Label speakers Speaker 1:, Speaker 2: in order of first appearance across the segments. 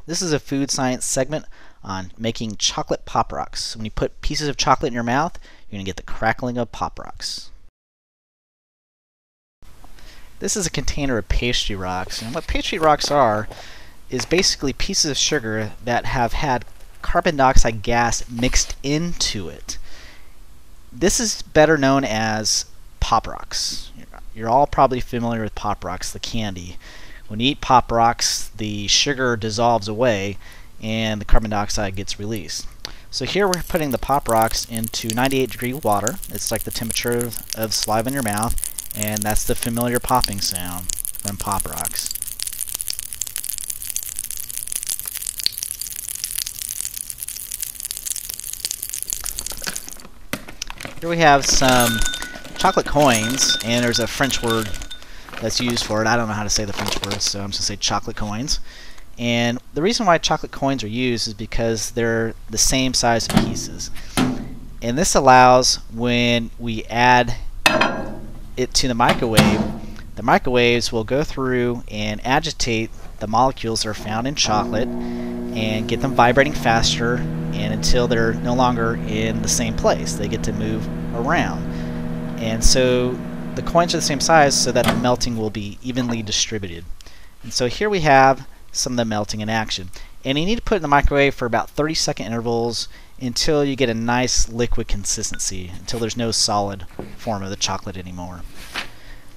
Speaker 1: This is a food science segment on making chocolate Pop Rocks. When you put pieces of chocolate in your mouth, you're going to get the crackling of Pop Rocks. This is a container of pastry rocks, and what pastry rocks are is basically pieces of sugar that have had carbon dioxide gas mixed into it. This is better known as Pop Rocks. You're all probably familiar with Pop Rocks, the candy. When you eat Pop Rocks, the sugar dissolves away and the carbon dioxide gets released. So here we're putting the Pop Rocks into 98-degree water. It's like the temperature of saliva in your mouth, and that's the familiar popping sound from Pop Rocks. Here we have some chocolate coins, and there's a French word that's used for it. I don't know how to say the French word, so I'm just going to say chocolate coins. And the reason why chocolate coins are used is because they're the same size pieces. And this allows, when we add it to the microwaves will go through and agitate the molecules that are found in chocolate and get them vibrating faster, and until they're no longer in the same place. They get to move around. And so the coins are the same size so that the melting will be evenly distributed. And so here we have some of the melting in action. And you need to put it in the microwave for about 30-second intervals until you get a nice liquid consistency, until there's no solid form of the chocolate anymore.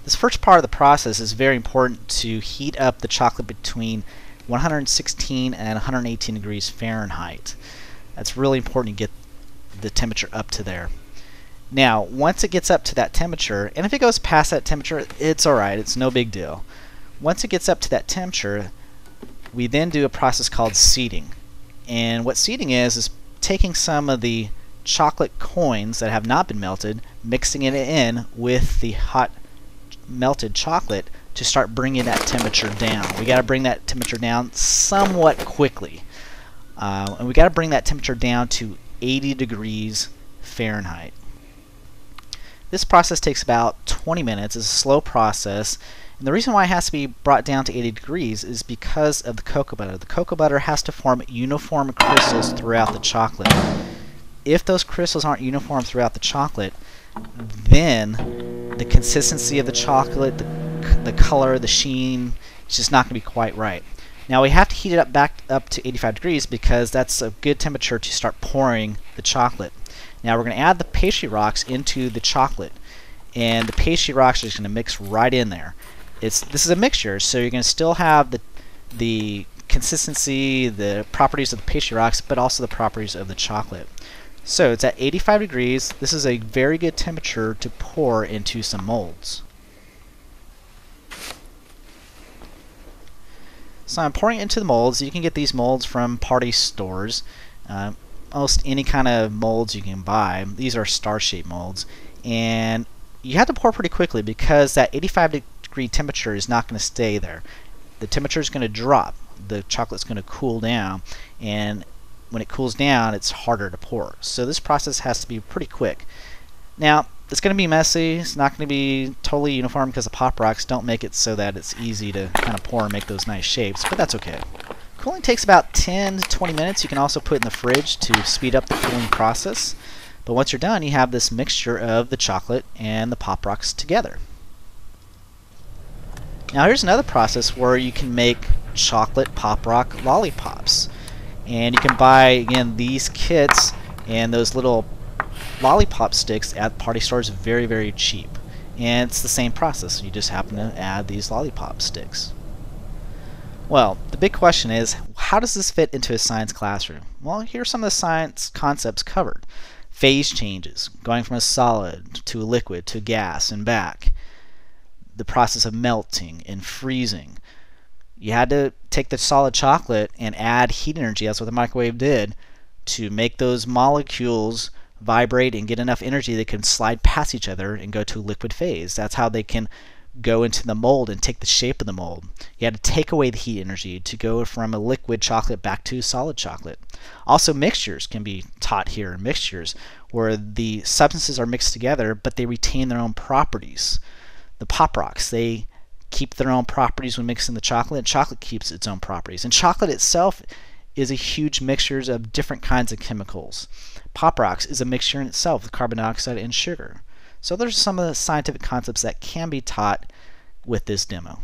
Speaker 1: This first part of the process is very important to heat up the chocolate between 116 and 118 degrees Fahrenheit. That's really important to get the temperature up to there. Now, once it gets up to that temperature, and if it goes past that temperature, it's alright, it's no big deal. Once it gets up to that temperature, we then do a process called seeding. And what seeding is taking some of the chocolate coins that have not been melted, mixing it in with the hot melted chocolate to start bringing that temperature down. We got to bring that temperature down somewhat quickly. And we got to bring that temperature down to 80 degrees Fahrenheit. This process takes about 20 minutes. It's a slow process. And the reason why it has to be brought down to 80 degrees is because of the cocoa butter. The cocoa butter has to form uniform crystals throughout the chocolate. If those crystals aren't uniform throughout the chocolate, then the consistency of the chocolate, the color, the sheen, it's just not going to be quite right. Now we have to heat it up back up to 85 degrees because that's a good temperature to start pouring the chocolate. Now we're going to add the pastry rocks into the chocolate, and the pastry rocks are just going to mix right in there. This is a mixture, so you're going to still have the consistency, the properties of the pastry rocks, but also the properties of the chocolate. So it's at 85 degrees. This is a very good temperature to pour into some molds. So I'm pouring it into the molds. You can get these molds from party stores. Almost any kind of molds you can buy. These are star-shaped molds, and you have to pour pretty quickly because that 85-degree temperature is not going to stay there. The temperature is going to drop. The chocolate's going to cool down, and when it cools down, it's harder to pour. So this process has to be pretty quick. Now, it's going to be messy. It's not going to be totally uniform because the Pop Rocks don't make it so that it's easy to kind of pour and make those nice shapes, but that's okay. Cooling takes about 10 to 20 minutes. You can also put it in the fridge to speed up the cooling process. But once you're done, you have this mixture of the chocolate and the Pop Rocks together. Now here's another process where you can make chocolate Pop Rock lollipops. And you can buy, again, these kits and those little lollipop sticks at party stores very, very cheap. And it's the same process. You just happen to add these lollipop sticks. Well, the big question is, how does this fit into a science classroom? Well, here's some of the science concepts covered. Phase changes, going from a solid to a liquid to a gas and back. The process of melting and freezing. You had to take the solid chocolate and add heat energy, that's what the microwave did, to make those molecules vibrate and get enough energy they can slide past each other and go to a liquid phase. That's how they can go into the mold and take the shape of the mold. You had to take away the heat energy to go from a liquid chocolate back to solid chocolate. Also, mixtures can be taught here. Mixtures where the substances are mixed together but they retain their own properties. The Pop Rocks, they keep their own properties when mixing the chocolate, and chocolate keeps its own properties. And chocolate itself is a huge mixture of different kinds of chemicals. Pop Rocks is a mixture in itself with carbon dioxide and sugar. So there's some of the scientific concepts that can be taught with this demo.